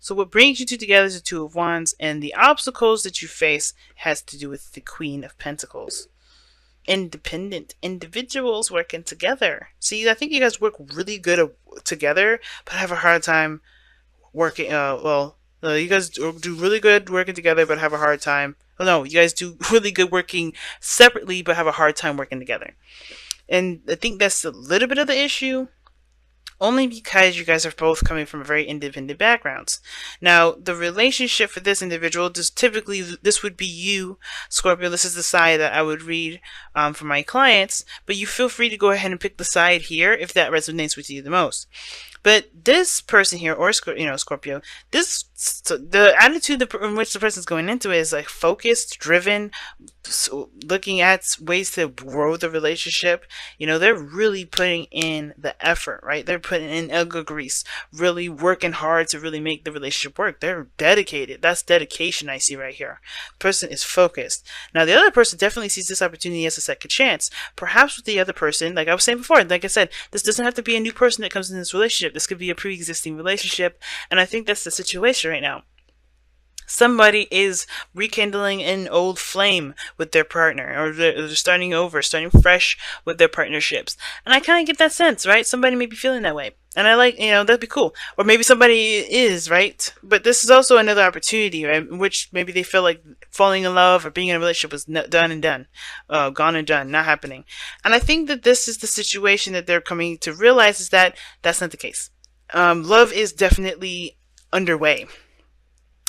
So what brings you two together is the Two of Wands, and the obstacles that you face has to do with the Queen of Pentacles. Independent individuals working together. See, I think you guys work really good together, but have a hard time working. You guys do really good working together, but have a hard time. Oh, no, you guys do really good working separately, but have a hard time working together. And I think that's a little bit of the issue, only because you guys are both coming from very independent backgrounds. Now, the relationship for this individual, this would be you, Scorpio. This is the side that I would read for my clients, but you feel free to go ahead and pick the side here if that resonates with you the most. But this person here, or Scorpio, the attitude in which the person's going into it is like focused, driven, so looking at ways to grow the relationship. They're really putting in the effort, right? They're putting in elbow grease, really working hard to really make the relationship work. They're dedicated. That's dedication I see right here. The person is focused. Now, the other person definitely sees this opportunity as a second chance. Perhaps with the other person, like I was saying before, like I said, this doesn't have to be a new person that comes in this relationship. This could be a pre-existing relationship, and I think that's the situation right now. Somebody is rekindling an old flame with their partner, or they're starting over, starting fresh with their partnerships. And I kind of get that sense, right? Somebody may be feeling that way. And I like, that'd be cool. Or maybe somebody is, right? But this is also another opportunity, right? In which maybe they feel like falling in love or being in a relationship was done and done. Gone and done, not happening. And I think that this is the situation that they're coming to realize, is that that's not the case. Love is definitely underway.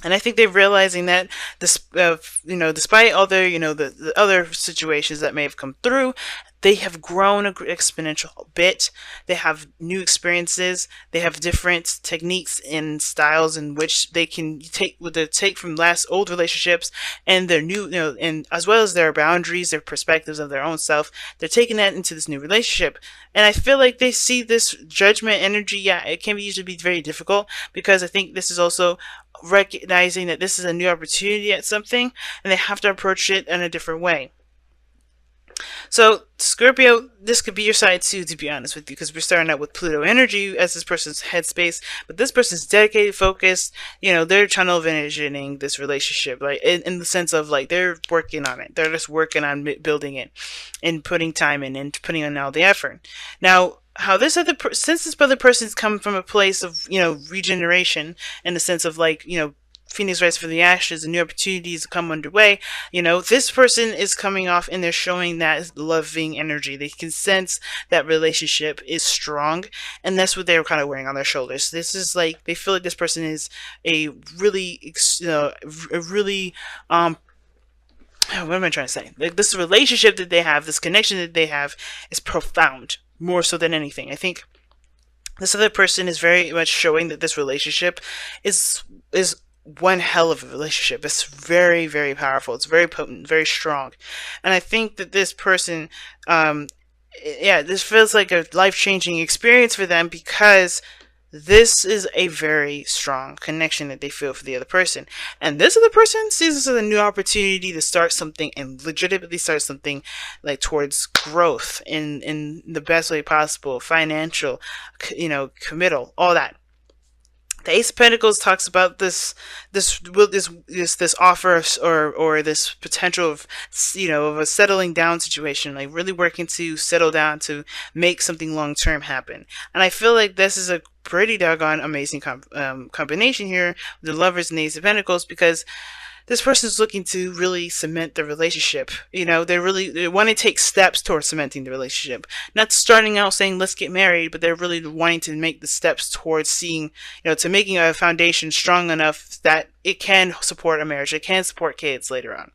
And I think they're realizing that despite all the other situations that may have come through, they have grown an exponential bit. They have new experiences. They have different techniques and styles in which they can take from old relationships, and their new, and as well as their boundaries, their perspectives of their own self. They're taking that into this new relationship. And I feel like they see this judgment energy. Yeah, it can usually be very difficult, because I think this is also recognizing that this is a new opportunity at something, and they have to approach it in a different way. So, Scorpio, this could be your side too, to be honest with you, because we're starting out with Pluto energy as this person's headspace, but this person's dedicated, focused. They're tunnel visioning this relationship, like in the sense of like they're working on it. They're just working on building it and putting time in and putting in all the effort. Now, how since this other person's come from a place of regeneration, in the sense of like Phoenix rise from the ashes and new opportunities come underway. This person is coming off and they're showing that loving energy. They can sense that relationship is strong, and that's what they're kind of wearing on their shoulders. This is like they feel like this person is a really, what am I trying to say? Like, this relationship that they have, this connection that they have, is profound, more so than anything. I think this other person is very much showing that this relationship is one hell of a relationship. It's very, very powerful. It's very potent, very strong. And I think that this person, this feels like a life-changing experience for them, because this is a very strong connection that they feel for the other person. And this other person sees this as a new opportunity to start something, and legitimately start something like towards growth in the best way possible, financial, committal, all that. The Ace of Pentacles talks about this offer of, or this potential of of a settling down situation, like really working to settle down to make something long term happen. And I feel like this is a pretty doggone amazing combination here with the Lovers and the Ace of Pentacles, because this person is looking to really cement the relationship. They want to take steps towards cementing the relationship. Not starting out saying, let's get married, but they're really wanting to make the steps towards seeing, to making a foundation strong enough that it can support a marriage. It can support kids later on.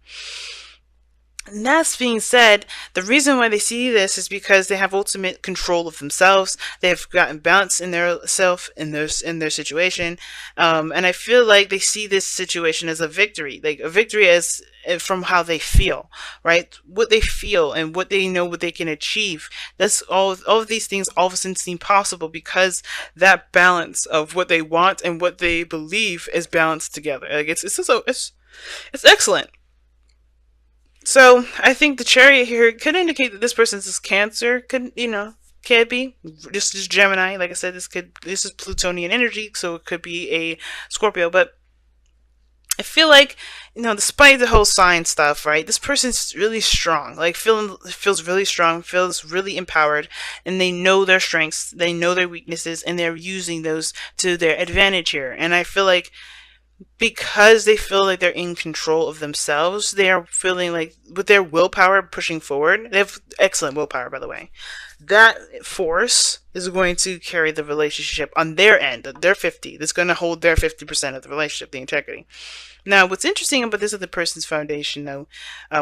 And that being said, the reason why they see this is because they have ultimate control of themselves. They have gotten balance in their self, in their situation, and I feel like they see this situation as a victory, like a victory as from how they feel, right? What they feel and what they know, what they can achieve. That's all of these things all of a sudden seem possible, because that balance of what they want and what they believe is balanced together. Like it's excellent. So I think the Chariot here could indicate that this person's Cancer, Could be. This is Gemini. Like I said, this is Plutonian energy, so it could be a Scorpio. But I feel like, despite the whole sign stuff, right? This person's really strong. Like feels really strong, feels really empowered, and they know their strengths, they know their weaknesses, and they're using those to their advantage here. And I feel like because they feel like they're in control of themselves, they are feeling like with their willpower pushing forward. They have excellent willpower, by the way. That force is going to carry the relationship on their end, their 50. That's going to hold their 50% of the relationship, the integrity. Now, what's interesting about this other person's foundation, though,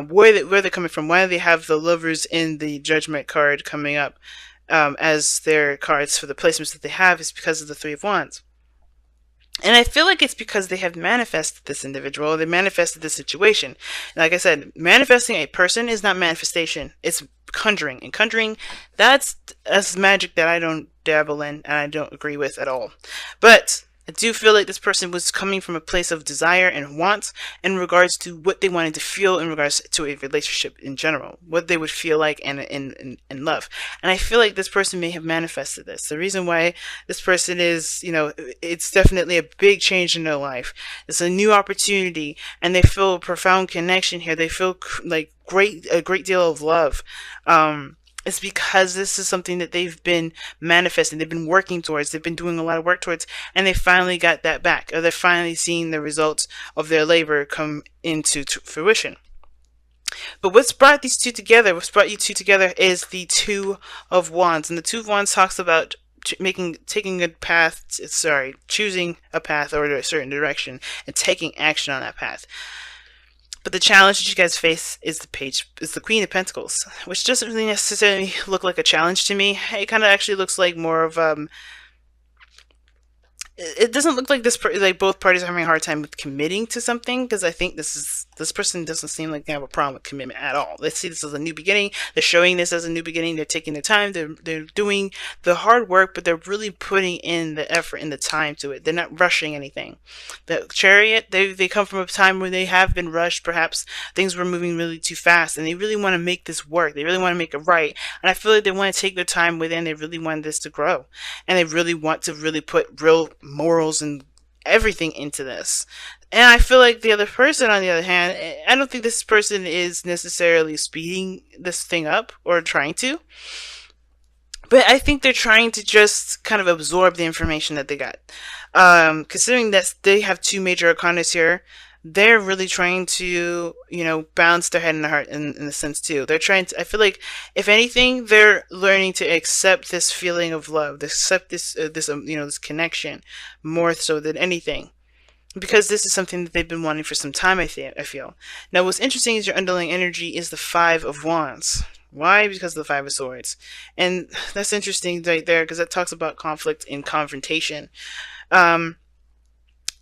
where they're coming from, why they have the lovers in the judgment card coming up as their cards for the placements that they have, is because of the Three of Wands. And I feel like it's because they have manifested this individual, they manifested this situation. Like I said, manifesting a person is not manifestation, it's conjuring. And conjuring, that's magic that I don't dabble in and I don't agree with at all. But I do feel like this person was coming from a place of desire and wants in regards to what they wanted to feel in regards to a relationship in general, what they would feel like and love. And I feel like this person may have manifested this. The reason why this person is, it's definitely a big change in their life. It's a new opportunity, and they feel a profound connection here. They feel like a great deal of love. It's because this is something that they've been manifesting, they've been working towards, they've been doing a lot of work towards, and they finally got that back, or they're finally seeing the results of their labor come into fruition. But what's brought you two together is the Two of Wands. And the Two of Wands talks about choosing a path or a certain direction and taking action on that path. But the challenge that you guys face is the Queen of Pentacles, which doesn't really necessarily look like a challenge to me. It kind of actually looks like more of it doesn't look like like both parties are having a hard time with committing to something, because I think this person doesn't seem like they have a problem with commitment at all. Let's see this as a new beginning. They're showing this as a new beginning. They're taking their time. They're doing the hard work, but they're really putting in the effort and the time to it. They're not rushing anything. The Chariot, they come from a time where they have been rushed. Perhaps things were moving really too fast, and they really want to make this work. They really want to make it right. And I feel like they want to take their time within. They really want this to grow, and they really want to really put real morals and everything into this. And I feel like the other person, on the other hand, I don't think this person is necessarily speeding this thing up or trying to, but I think they're trying to just kind of absorb the information that they got. Considering that they have two major arcanas here, they're really trying to, balance their head and their heart in a sense too. They're trying to, I feel like, if anything, they're learning to accept this feeling of love, to accept this connection more so than anything. Because this is something that they've been wanting for some time, I feel. Now, what's interesting is your underlying energy is the Five of Wands. Why? Because of the Five of Swords. And that's interesting right there, because that talks about conflict and confrontation. And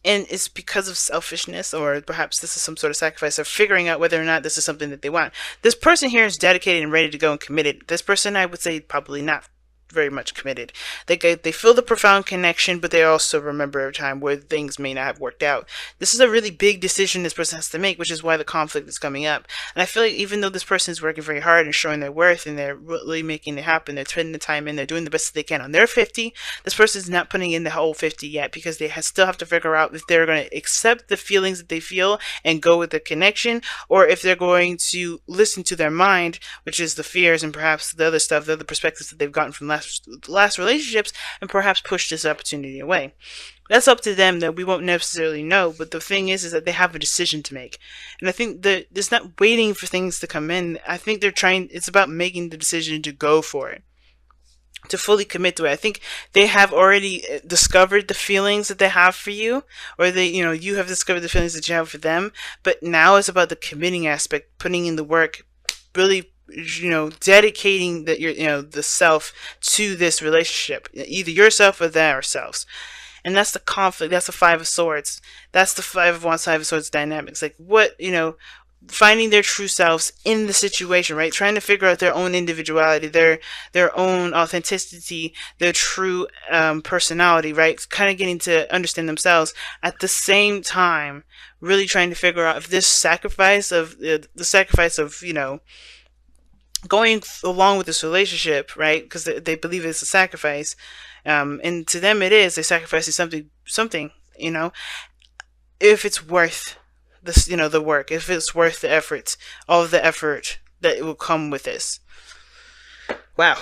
it's because of selfishness, or perhaps this is some sort of sacrifice of figuring out whether or not this is something that they want. This person here is dedicated and ready to go and committed. This person, I would say, probably not very much committed. They feel the profound connection, but they also remember a time where things may not have worked out. This is a really big decision this person has to make, which is why the conflict is coming up. And I feel like even though this person is working very hard and showing their worth, and they're really making it happen, they're putting the time in, they're doing the best that they can on their 50, this person is not putting in the whole 50 yet, because they still have to figure out if they're going to accept the feelings that they feel and go with the connection, or if they're going to listen to their mind, which is the fears and perhaps the other stuff, the other perspectives that they've gotten from last relationships, and perhaps push this opportunity away. That's up to them, that we won't necessarily know, but the thing is that they have a decision to make. And I think that it's not waiting for things to come in. I think it's about making the decision to go for it, to fully commit to it. I think they have already discovered the feelings that they have for you, or you have discovered the feelings that you have for them, but now it's about the committing aspect, putting in the work, really dedicating the self to this relationship, either yourself or themselves. And that's the conflict. That's the Five of Swords. That's the Five of Wands, Five of Swords dynamics. Like finding their true selves in the situation, right? Trying to figure out their own individuality, their own authenticity, their true personality, right? Kind of getting to understand themselves at the same time, really trying to figure out if this sacrifice of going along with this relationship, right? Because they believe it's a sacrifice, and to them it is. They sacrifice something, you know, if it's worth this, you know, the work, if it's worth the effort, all of the effort that it will come with this. Wow,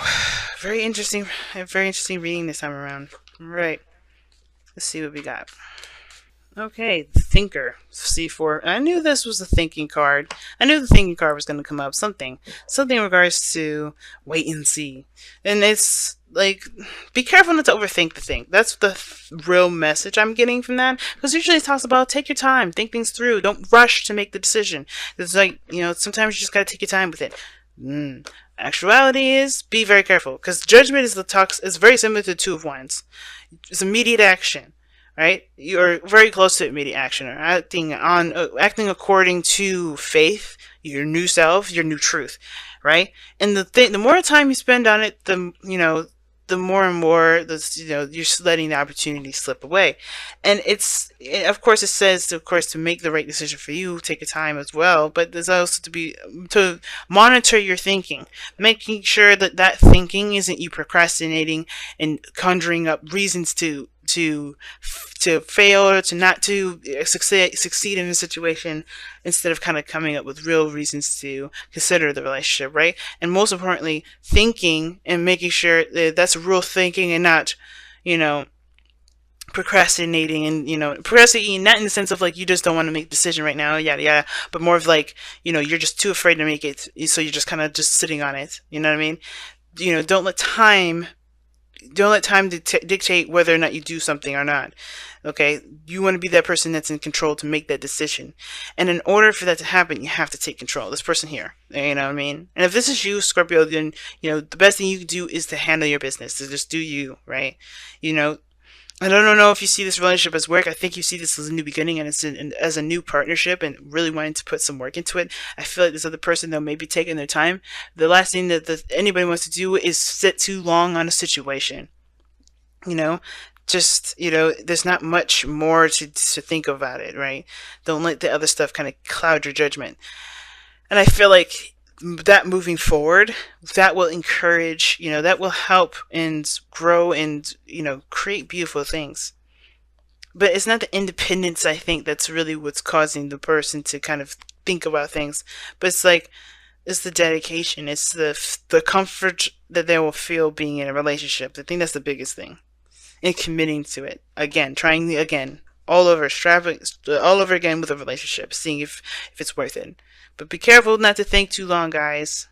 very interesting, very interesting reading this time around. All right, let's see what we got. Okay, the Thinker, C4. I knew this was a thinking card. I knew the thinking card was going to come up. Something in regards to wait and see. And it's like, be careful not to overthink the thing. That's the real message I'm getting from that. Because usually it talks about take your time, think things through, don't rush to make the decision. It's like, you know, sometimes you just got to take your time with it. Actuality is be very careful, because judgment is very similar to the Two of Wands. It's immediate action, right? You're very close to immediate action, or acting according to faith, your new self, your new truth, right? And the more time you spend on it, the more and more you're letting the opportunity slip away. And of course it says, of course, to make the right decision for you, take your time as well, but there's also to monitor your thinking, making sure that thinking isn't you procrastinating and conjuring up reasons to fail, or to not to succeed in a situation, instead of kind of coming up with real reasons to consider the relationship, right? And most importantly, thinking and making sure that that's real thinking, and not, you know, procrastinating. And procrastinating not in the sense of like you just don't want to make a decision right now, yada yada, but more of like, you're just too afraid to make it, so you're just kind of just sitting on it. You know what I mean? Don't let time dictate whether or not you do something or not. Okay, you want to be that person that's in control to make that decision, and in order for that to happen, you have to take control. This person here, you know what I mean? And if this is you, Scorpio, then the best thing you can do is to handle your business, to just do you, right? I don't know if you see this relationship as work. I think you see this as a new beginning, and as a new partnership, and really wanting to put some work into it. I feel like this other person, though, may be taking their time. The last thing that anybody wants to do is sit too long on a situation. There's not much more to think about it, right? Don't let the other stuff kind of cloud your judgment. And I feel like that moving forward, that will encourage, that will help and grow and, create beautiful things. But it's not the independence, I think, that's really what's causing the person to kind of think about things. But it's the dedication. It's the comfort that they will feel being in a relationship. I think that's the biggest thing. And committing to it. Again, trying again. All over again with a relationship. Seeing if it's worth it. But be careful not to think too long, guys.